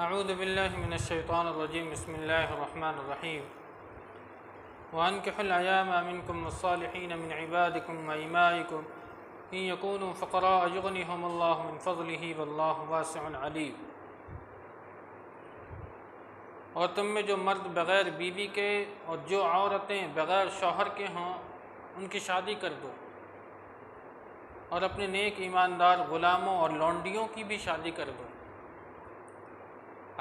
اعوذ باللہ من الشیطان الرجیم بسم اللہ الرحمن الرحیم وانکحوا الایام منکم والصالحین من عبادکم وإمائکم ان یکونوا فقراء یغنیہم اللہ من فضلہ واللہ واسع علیم۔ اور تم میں جو مرد بغیر بیوی کے اور جو عورتیں بغیر شوہر کے ہوں ان کی شادی کر دو، اور اپنے نیک ایماندار غلاموں اور لونڈیوں کی بھی شادی کر دو۔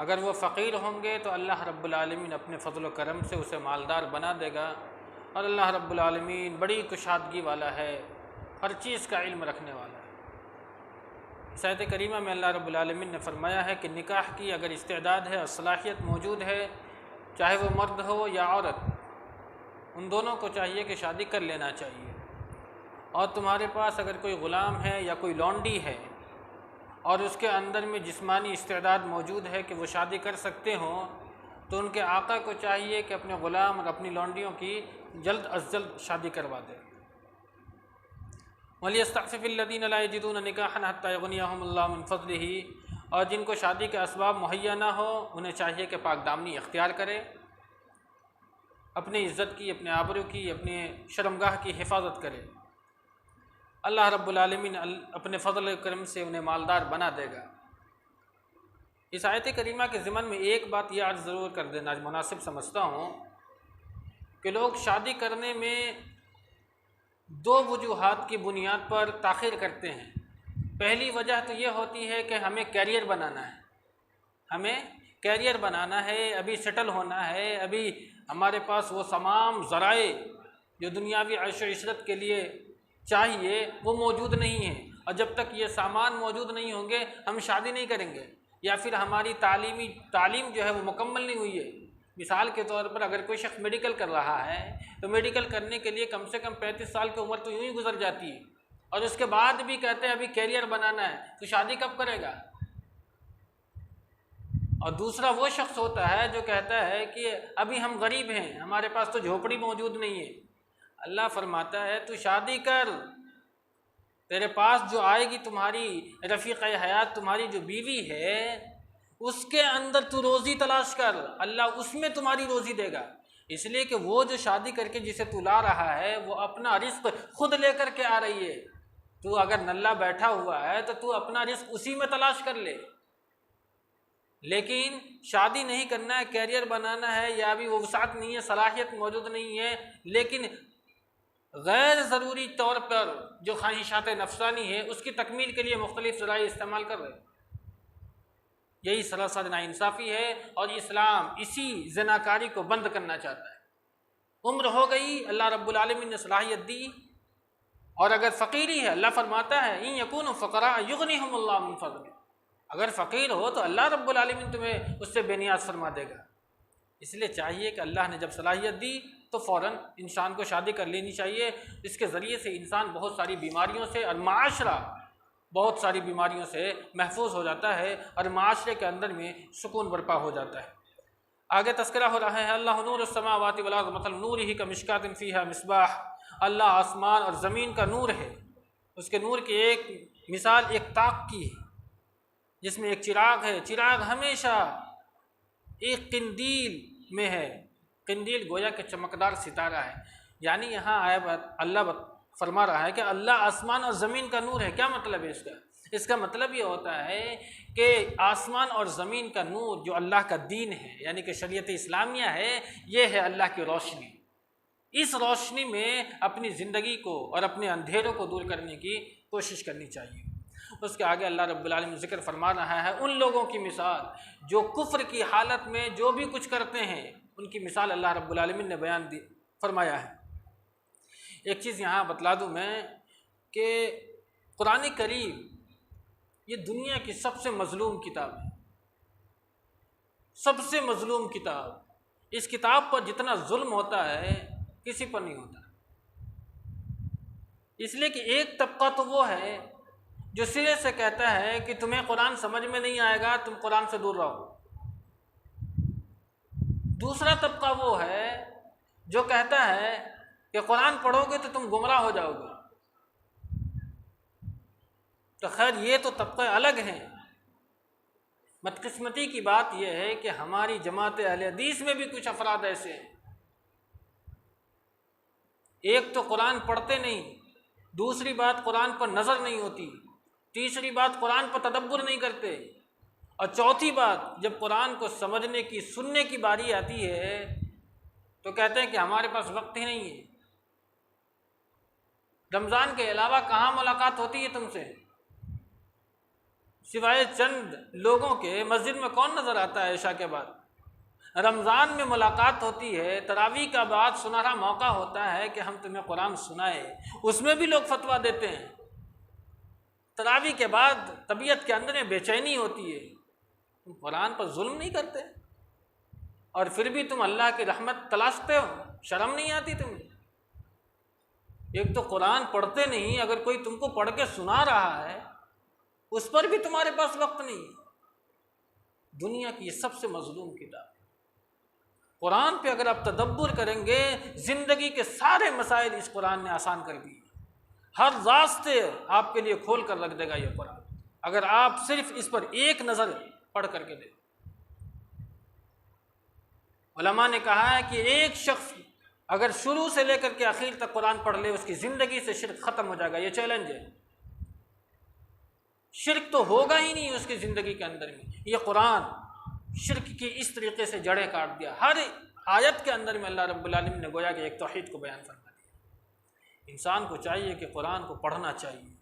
اگر وہ فقیر ہوں گے تو اللہ رب العالمین اپنے فضل و کرم سے اسے مالدار بنا دے گا، اور اللہ رب العالمین بڑی کشادگی والا ہے، ہر چیز کا علم رکھنے والا ہے۔ اس آیت کریمہ میں اللہ رب العالمین نے فرمایا ہے کہ نکاح کی اگر استعداد ہے اور صلاحیت موجود ہے، چاہے وہ مرد ہو یا عورت، ان دونوں کو چاہیے کہ شادی کر لینا چاہیے۔ اور تمہارے پاس اگر کوئی غلام ہے یا کوئی لونڈی ہے اور اس کے اندر میں جسمانی استعداد موجود ہے کہ وہ شادی کر سکتے ہوں، تو ان کے آقا کو چاہیے کہ اپنے غلام اور اپنی لونڈیوں کی جلد از جلد شادی کروا دے۔ وَلْيَسْتَعْفِفِ الَّذِينَ لَا يَجِدُونَ نِكَاحًا حَتَّى يُغْنِيَهُمُ اللَّهُ مِنْ فَضْلِهِ، اور جن کو شادی کے اسباب مہیا نہ ہو انہیں چاہیے کہ پاک دامنی اختیار کرے، اپنی عزت کی، اپنے آبرو کی، اپنے شرمگاہ کی حفاظت کرے۔ اللہ رب العالمین اپنے فضل و کرم سے انہیں مالدار بنا دے گا۔ اس آیت کریمہ کے ضمن میں ایک بات یہ عرض ضرور کر دینا مناسب سمجھتا ہوں کہ لوگ شادی کرنے میں دو وجوہات کی بنیاد پر تاخیر کرتے ہیں۔ پہلی وجہ تو یہ ہوتی ہے کہ ہمیں کیریئر بنانا ہے، ہمیں کیریئر بنانا ہے، ابھی سیٹل ہونا ہے، ابھی ہمارے پاس وہ تمام ذرائع جو دنیاوی عیش و عشرت کے لیے چاہیے وہ موجود نہیں ہیں، اور جب تک یہ سامان موجود نہیں ہوں گے ہم شادی نہیں کریں گے، یا پھر ہماری تعلیم جو ہے وہ مکمل نہیں ہوئی ہے۔ مثال کے طور پر اگر کوئی شخص میڈیکل کر رہا ہے تو میڈیکل کرنے کے لیے کم سے کم 35 سال کی عمر تو یوں ہی گزر جاتی ہے، اور اس کے بعد بھی کہتے ہیں ابھی کیریئر بنانا ہے، تو شادی کب کرے گا؟ اور دوسرا وہ شخص ہوتا ہے جو کہتا ہے کہ ابھی ہم غریب ہیں، ہمارے پاس تو جھوپڑی موجود نہیں ہے۔ اللہ فرماتا ہے تو شادی کر، تیرے پاس جو آئے گی تمہاری رفیق حیات، تمہاری جو بیوی ہے، اس کے اندر تو روزی تلاش کر، اللہ اس میں تمہاری روزی دے گا۔ اس لیے کہ وہ جو شادی کر کے جسے تو لا رہا ہے وہ اپنا رزق خود لے کر کے آ رہی ہے، تو اگر نلّا بیٹھا ہوا ہے تو تو اپنا رزق اسی میں تلاش کر لے۔ لیکن شادی نہیں کرنا ہے، کیریئر بنانا ہے، یا ابھی وہ وسعت نہیں ہے، صلاحیت موجود نہیں ہے، لیکن غیر ضروری طور پر جو خواہشات نفسانی ہے اس کی تکمیل کے لیے مختلف ذرائع استعمال کر رہے ہیں، یہی سراسر ناانصافی ہے، اور اسلام اسی زناکاری کو بند کرنا چاہتا ہے۔ عمر ہو گئی، اللہ رب العالمین نے صلاحیت دی، اور اگر فقیری ہے اللہ فرماتا ہے ان یکونوا فقراء یغنیہم اللہ من فضلہ، اگر فقیر ہو تو اللہ رب العالمین تمہیں اس سے بے نیاز فرما دے گا۔ اس لیے چاہیے کہ اللہ نے جب صلاحیت دی تو فوراً انسان کو شادی کر لینی چاہیے۔ اس کے ذریعے سے انسان بہت ساری بیماریوں سے اور معاشرہ بہت ساری بیماریوں سے محفوظ ہو جاتا ہے، اور معاشرے کے اندر میں سکون برپا ہو جاتا ہے۔ آگے تذکرہ ہو رہا ہے اللہ نور السماوات والارض مثل نورہ کمشکاۃ فیہا مصباح، اللہ آسمان اور زمین کا نور ہے، اس کے نور کی ایک مثال ایک طاق کی ہے جس میں ایک چراغ ہے، چراغ ہمیشہ ایک قندیل میں ہے، قندیل گویا کہ چمکدار ستارہ ہے۔ یعنی یہاں اللہ فرما رہا ہے کہ اللہ آسمان اور زمین کا نور ہے۔ کیا مطلب ہے اس کا؟ اس کا مطلب یہ ہوتا ہے کہ آسمان اور زمین کا نور جو اللہ کا دین ہے، یعنی کہ شریعت اسلامیہ ہے، یہ ہے اللہ کی روشنی۔ اس روشنی میں اپنی زندگی کو اور اپنے اندھیروں کو دور کرنے کی کوشش کرنی چاہیے۔ اس کے آگے اللہ رب العالمین ذکر فرما رہا ہے ان لوگوں کی مثال جو کفر کی حالت میں جو بھی کچھ کرتے ہیں، ان کی مثال اللہ رب العالمین نے بیان فرمایا ہے۔ ایک چیز یہاں بتلا دوں میں کہ قرآن کریم یہ دنیا کی سب سے مظلوم کتاب ہے، سب سے مظلوم کتاب۔ اس کتاب پر جتنا ظلم ہوتا ہے کسی پر نہیں ہوتا، اس لیے کہ ایک طبقہ تو وہ ہے جو سرے سے کہتا ہے کہ تمہیں قرآن سمجھ میں نہیں آئے گا، تم قرآن سے دور رہو۔ دوسرا طبقہ وہ ہے جو کہتا ہے کہ قرآن پڑھو گے تو تم گمراہ ہو جاؤ گے۔ تو خیر یہ تو طبقے الگ ہیں، بدقسمتی کی بات یہ ہے کہ ہماری جماعت اہل حدیث میں بھی کچھ افراد ایسے ہیں، ایک تو قرآن پڑھتے نہیں، دوسری بات قرآن پر نظر نہیں ہوتی، تیسری بات قرآن پر تدبر نہیں کرتے، اور چوتھی بات جب قرآن کو سمجھنے کی سننے کی باری آتی ہے تو کہتے ہیں کہ ہمارے پاس وقت ہی نہیں ہے۔ رمضان کے علاوہ کہاں ملاقات ہوتی ہے تم سے؟ سوائے چند لوگوں کے مسجد میں کون نظر آتا ہے عشاء کے بعد؟ رمضان میں ملاقات ہوتی ہے، تراویح کا بعد سنہرا موقع ہوتا ہے کہ ہم تمہیں قرآن سنائے، اس میں بھی لوگ فتویٰ دیتے ہیں۔ تراویح کے بعد طبیعت کے اندر میں بے چینی ہوتی ہے، تم قرآن پر ظلم نہیں کرتے اور پھر بھی تم اللہ کی رحمت تلاشتے ہو، شرم نہیں آتی تمہیں؟ ایک تو قرآن پڑھتے نہیں، اگر کوئی تم کو پڑھ کے سنا رہا ہے اس پر بھی تمہارے پاس وقت نہیں۔ دنیا کی یہ سب سے مظلوم کتاب ہے۔ قرآن پہ اگر آپ تدبر کریں گے، زندگی کے سارے مسائل اس قرآن نے آسان کر دیے، ہر راستے آپ کے لیے کھول کر رکھ دے گا یہ قرآن، اگر آپ صرف اس پر ایک نظر پڑھ کر کے دیں۔ علماء نے کہا ہے کہ ایک شخص اگر شروع سے لے کر کے آخر تک قرآن پڑھ لے، اس کی زندگی سے شرک ختم ہو جائے گا۔ یہ چیلنج ہے، شرک تو ہوگا ہی نہیں اس کی زندگی کے اندر میں۔ یہ قرآن شرک کی اس طریقے سے جڑیں کاٹ دیا، ہر آیت کے اندر میں اللہ رب العالمین نے گویا کہ ایک توحید کو بیان فرما دیا۔ انسان کو چاہیے کہ قرآن کو پڑھنا چاہیے۔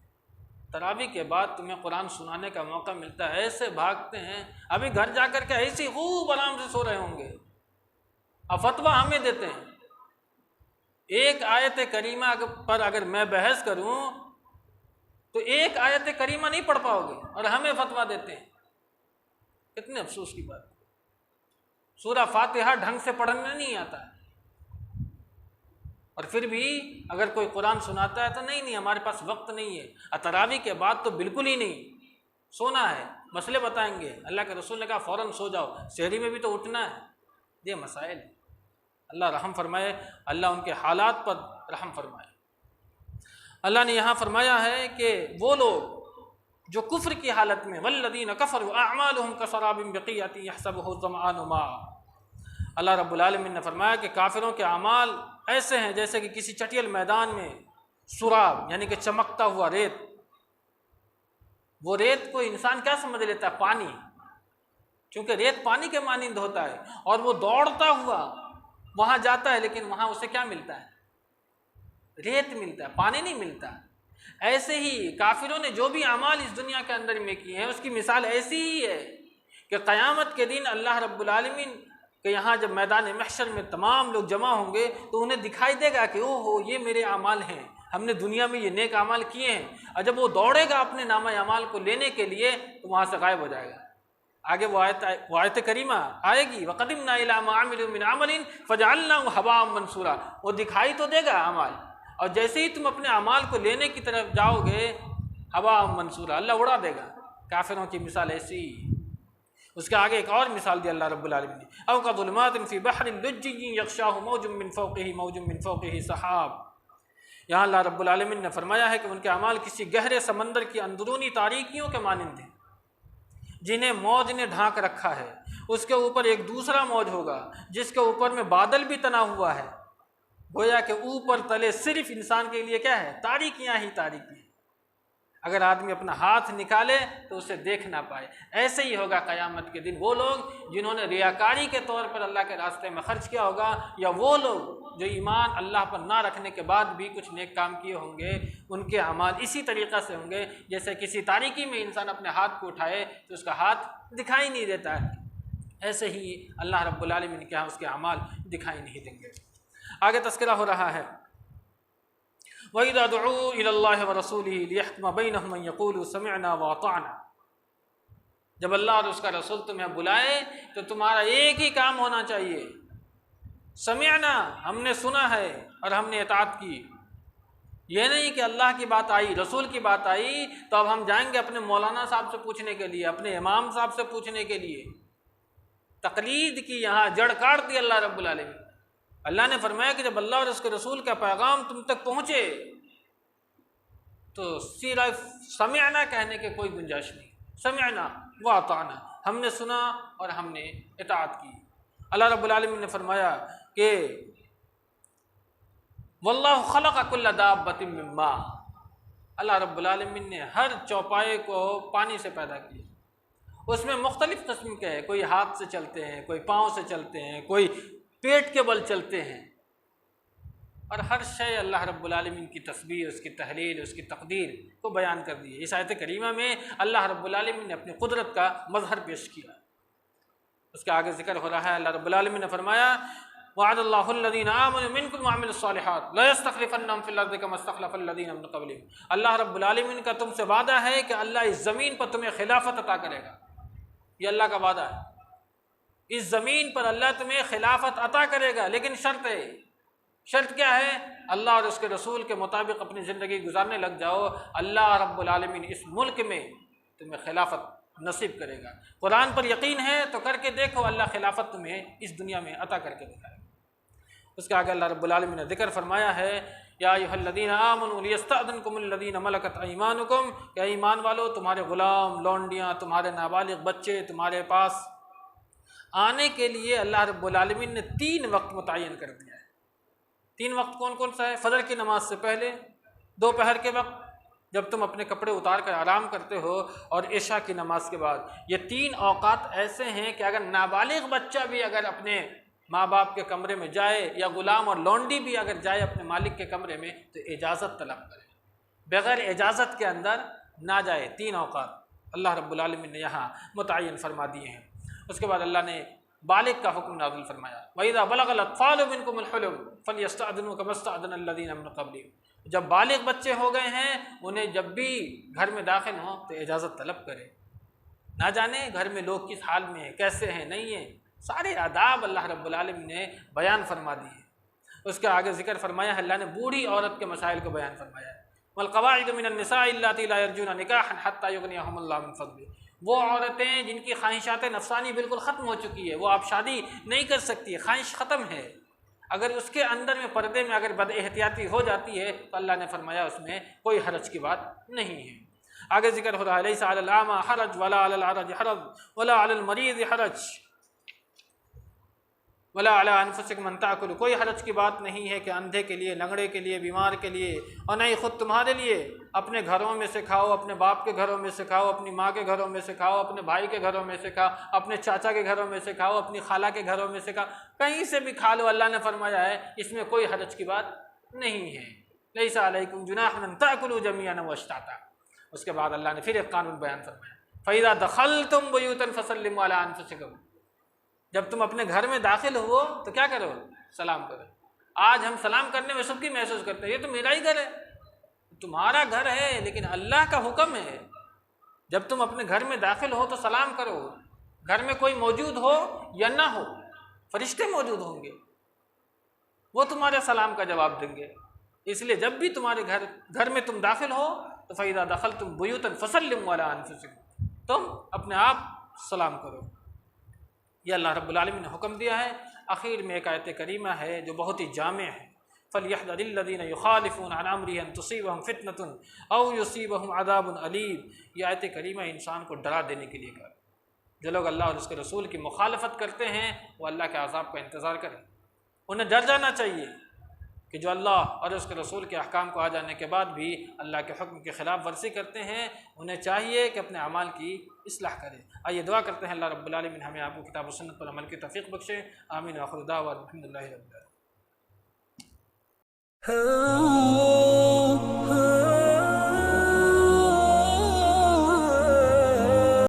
تراویح کے بعد تمہیں قرآن سنانے کا موقع ملتا ہے، ایسے بھاگتے ہیں، ابھی گھر جا کر کے ایسی خوب آرام سے سو رہے ہوں گے، اب فتویٰ ہمیں دیتے ہیں۔ ایک آیت کریمہ پر اگر میں بحث کروں تو ایک آیت کریمہ نہیں پڑھ پاؤ گے اور ہمیں فتویٰ دیتے ہیں، کتنے افسوس کی بات۔ سورہ فاتحہ ڈھنگ سے پڑھنے نہیں آتا ہے اور پھر بھی اگر کوئی قرآن سناتا ہے تو نہیں ہمارے پاس وقت نہیں ہے، اور تراویح کے بعد تو بالکل ہی نہیں، سونا ہے، مسئلے بتائیں گے، اللہ کے رسول نے کہا فوراً سو جاؤ، سحری میں بھی تو اٹھنا ہے۔ یہ مسائل، اللہ رحم فرمائے، اللہ ان کے حالات پر رحم فرمائے۔ اللہ نے یہاں فرمایا ہے کہ وہ لوگ جو کفر کی حالت میں، والذین کفروا اعمالهم کسراب بقیعۃ یحسبہ الظمآن ماء، اللہ رب العالمین نے فرمایا کہ کافروں کے اعمال ایسے ہیں جیسے کہ کسی چٹیل میدان میں سراب یعنی کہ چمکتا ہوا ریت۔ وہ ریت کو انسان کیا سمجھ لیتا ہے؟ پانی، کیونکہ ریت پانی کے مانند ہوتا ہے، اور وہ دوڑتا ہوا وہاں جاتا ہے، لیکن وہاں اسے کیا ملتا ہے؟ ریت ملتا ہے، پانی نہیں ملتا۔ ایسے ہی کافروں نے جو بھی اعمال اس دنیا کے اندر میں کیے ہیں، اس کی مثال ایسی ہی ہے کہ قیامت کے دن اللہ رب العالمین کہ یہاں جب میدان محشر میں تمام لوگ جمع ہوں گے تو انہیں دکھائی دے گا کہ اوہ یہ میرے اعمال ہیں، ہم نے دنیا میں یہ نیک اعمال کیے ہیں، اور جب وہ دوڑے گا اپنے نامہ اعمال کو لینے کے لیے تو وہاں سے غائب ہو جائے گا۔ آگے وہ آیت کریمہ آئے گی، وَقَدِمْنَا إِلَىٰ مَا عَمِلُوا مِنْ عَمَلٍ فَجَعَلْنَاهُ هَبَاءً مَنْثُورًا، وہ دکھائی تو دے گا اعمال، اور جیسے ہی تم اپنے اعمال کو لینے کی طرف جاؤ گے هَبَاءً مَنْثُورًا، اللہ اڑا دے گا۔ کافروں کی مثال ایسی ہی۔ اس کے آگے ایک اور مثال دی اللہ رب العالمین نے، أَوْ كَظُلُمَاتٍ فِي بَحْرٍ لُجِّيٍّ يَغْشَاهُ مَوْجٌ مِّن فَوْقِهِ مَوْجٌ مِّن فَوْقِهِ سَحَابٌ۔ یہاں اللہ رب العالمین نے فرمایا ہے کہ ان کے اعمال کسی گہرے سمندر کی اندرونی تاریکیوں کے مانند ہیں جنہیں موج نے ڈھانک رکھا ہے، اس کے اوپر ایک دوسرا موج ہوگا جس کے اوپر میں بادل بھی تنا ہوا ہے، گویا کہ اوپر تلے صرف انسان کے لیے کیا ہے؟ تاریکیاں ہی تاریکیاں۔ اگر آدمی اپنا ہاتھ نکالے تو اسے دیکھ نہ پائے۔ ایسے ہی ہوگا قیامت کے دن، وہ لوگ جنہوں نے ریاکاری کے طور پر اللہ کے راستے میں خرچ کیا ہوگا، یا وہ لوگ جو ایمان اللہ پر نہ رکھنے کے بعد بھی کچھ نیک کام کیے ہوں گے، ان کے اعمال اسی طریقہ سے ہوں گے جیسے کسی تاریکی میں انسان اپنے ہاتھ کو اٹھائے تو اس کا ہاتھ دکھائی نہیں دیتا ہے، ایسے ہی اللہ رب العالمین کے ہاں اس کے اعمال دکھائی نہیں دیں گے۔ آگے تذکرہ ہو رہا ہے، وَإِذَا دُعُوا إِلَى اللَّهِ وَرَسُولِهِ لِيَحْكُمَ بَيْنَهُمْ أَن يَقُولُوا سَمِعْنَا وَأَطَعْنَا، جب اللہ اور اس کا رسول تمہیں بلائے تو تمہارا ایک ہی کام ہونا چاہیے، سمعنا، ہم نے سنا ہے اور ہم نے اطاعت کی۔ یہ نہیں کہ اللہ کی بات آئی، رسول کی بات آئی تو اب ہم جائیں گے اپنے مولانا صاحب سے پوچھنے کے لیے، اپنے امام صاحب سے پوچھنے کے لیے۔ تقلید کی یہاں جڑ کاٹ دی اللہ رب العالمین۔ اللہ نے فرمایا کہ جب اللہ اور اس کے رسول کا پیغام تم تک پہنچے تو صرف سمعنا کہنے کے کوئی گنجائش نہیں، سمعنا وَأَطَعْنَا، ہم نے سنا اور ہم نے اطاعت کی۔ اللہ رب العالمین نے فرمایا کہ وَاللَّهُ خَلَقَ كُلَّ دَابَّةٍ مِّن مَّاءٍ، اللہ رب العالمین نے ہر چوپائے کو پانی سے پیدا کیا۔ اس میں مختلف قسم کے ہیں، کوئی ہاتھ سے چلتے ہیں، کوئی پاؤں سے چلتے ہیں، کوئی پیٹ کے بل چلتے ہیں، اور ہر شے اللہ رب العالمین کی تسبیح، اس کی تحلیل، اس کی تقدیر کو بیان کر دی ہے۔ اس آیت کریمہ میں اللہ رب العالمین نے اپنی قدرت کا مظہر پیش کیا۔ اس کے آگے ذکر ہو رہا ہے، اللہ رب العالمین نے فرمایا وعد اللہ الذین آمنوا منکم وعملوا الصالحات لا یستخلفنہم فی الارض کما استخلف الذین من قبلہم، اللہ رب العالمین کا تم سے وعدہ ہے کہ اللہ اس زمین پر تمہیں خلافت عطا کرے گا۔ یہ اللہ کا وعدہ ہے، اس زمین پر اللہ تمہیں خلافت عطا کرے گا، لیکن شرط ہے۔ شرط کیا ہے؟ اللہ اور اس کے رسول کے مطابق اپنی زندگی گزارنے لگ جاؤ، اللہ رب العالمین اس ملک میں تمہیں خلافت نصیب کرے گا۔ قرآن پر یقین ہے تو کر کے دیکھو، اللہ خلافت تمہیں اس دنیا میں عطا کر کے دکھائے گا۔ اس کے آگے اللہ رب العالمین نے ذکر فرمایا ہے یا ایھا الذین آمنوا لیستأذنکم الذین ملکت ایمانکم، کہ ایمان والو تمہارے غلام، لونڈیاں، تمہارے نابالغ بچے تمہارے پاس آنے کے لیے اللہ رب العالمین نے 3 وقت متعین کر دیا ہے۔ 3 وقت کون کون سا ہے؟ فجر کی نماز سے پہلے، دوپہر کے وقت جب تم اپنے کپڑے اتار کر آرام کرتے ہو، اور عشاء کی نماز کے بعد۔ یہ 3 اوقات ایسے ہیں کہ اگر نابالغ بچہ بھی اگر اپنے ماں باپ کے کمرے میں جائے، یا غلام اور لونڈی بھی اگر جائے اپنے مالک کے کمرے میں، تو اجازت طلب کرے، بغیر اجازت کے اندر نہ جائے۔ 3 اوقات اللہ رب العالمین نے یہاں متعین فرما دیے ہیں۔ اس کے بعد اللہ نے بالغ کا حکم نازل فرمایا وَإِذَا بَلَغَ الْأَطْفَالُ مِنْكُمُ الْحُلُمَ فَلْيَسْتَأْذِنُوا كَمَا اسْتَأْذَنَ الَّذِينَ مِنْ قَبْلِهِمْ، جب بالغ بچے ہو گئے ہیں انہیں جب بھی گھر میں داخل ہوں تو اجازت طلب کرے، نہ جانے گھر میں لوگ کس حال میں ہیں، کیسے ہیں، نہیں ہیں، سارے آداب اللہ رب العالمین نے بیان فرما دیے۔ اس کے آگے ذکر فرمایا ہے، اللہ نے بوڑھی عورت کے مسائل کو بیان فرمایا ہے وَالْقَوَاعِدُ مِنَ النِّسَاءِ اللَّاتِي لَا يَرْجُونَ نِكَاحًا حَتَّى يُغْنِيَهُمُ اللَّهُ مِنْ فَضْلِهِ، وہ عورتیں جن کی خواہشات نفسانی بالکل ختم ہو چکی ہے، وہ اب شادی نہیں کر سکتی، خواہش ختم ہے، اگر اس کے اندر میں پردے میں اگر بد احتیاطی ہو جاتی ہے تو اللہ نے فرمایا اس میں کوئی حرج کی بات نہیں ہے۔ آگے ذکر ہو رہا ہے لَيْسَ عَلَى الْأَعْمَى حَرَجٌ وَلَا عَلَى الْأَعْرَجِ حَرَجٌ وَلَا عَلَى الْمَرِيضِ حَرَجٌ وَلَا عَلَىٰ أَنفُسِكُمْ أَن تَأْكُلُوا، کوئی حرج کی بات نہیں ہے کہ اندھے کے لیے، لنگڑے کے لیے، بیمار کے لیے، اور نہیں خود تمہارے لیے، اپنے گھروں میں سے کھاؤ، اپنے باپ کے گھروں میں سے کھاؤ، اپنی ماں کے گھروں میں سے کھاؤ، اپنے بھائی کے گھروں میں سے کھاؤ، اپنے چاچا کے گھروں میں سے کھاؤ، اپنی خالہ کے گھروں میں سے کھاؤ، کہیں سے بھی کھا لو، اللہ نے فرمایا ہے اس میں کوئی حرج کی بات نہیں ہے۔ لَيْسَ عَلَيْكُمْ جُنَاحٌ أَن تَأْكُلُوا جَمِيعًا وَأَشْتَاتًا۔ اس کے بعد اللہ نے پھر ایک قانون بیان فرمایا فَإِذَا دَخَلْتُمْ بُيُوتًا فَسَلِّمُوا عَلَىٰ أَنفُسِكُمْ، جب تم اپنے گھر میں داخل ہو تو کیا کرو؟ سلام کرو۔ آج ہم سلام کرنے میں سب کی محسوس کرتے ہیں یہ تو میرا ہی گھر ہے، تمہارا گھر ہے لیکن اللہ کا حکم ہے جب تم اپنے گھر میں داخل ہو تو سلام کرو، گھر میں کوئی موجود ہو یا نہ ہو، فرشتے موجود ہوں گے، وہ تمہارے سلام کا جواب دیں گے۔ اس لیے جب بھی تمہارے گھر میں تم داخل ہو تو فَإِذَا دَخَلْتُمْ بُيُوتًا فَسَلِّمُوا عَلَىٰ أَنفُسِكُمْ، تم اپنے آپ سلام کرو۔ یہ اللہ رب العالمین نے حکم دیا ہے۔ آخر میں ایک آیت کریمہ ہے جو بہت ہی جامع ہے، فَلْيَحْذَرِ الَّذِينَ يُخَالِفُونَ عَنْ أَمْرِهِ أَن تُصِيبَهُمْ فِتْنَةٌ أَوْ يُصِيبَهُمْ عَذَابٌ أَلِيمٌ۔ یہ آیت کریمہ انسان کو ڈرا دینے کے لیے کہا، جو لوگ اللہ اور اس کے رسول کی مخالفت کرتے ہیں وہ اللہ کے عذاب کا انتظار کریں، انہیں ڈر جانا چاہیے کہ جو اللہ اور اس کے رسول کے احکام کو آ جانے کے بعد بھی اللہ کے حکم کی خلاف ورزی کرتے ہیں، انہیں چاہیے کہ اپنے اعمال کی اصلاح کریں۔ آئیے دعا کرتے ہیں اللہ رب العالمین ہمیں آپ کو کتاب و سنت پر عمل کی توفیق بخشے، آمین۔ وآخر دعوانا الحمد للہ رب العالمین۔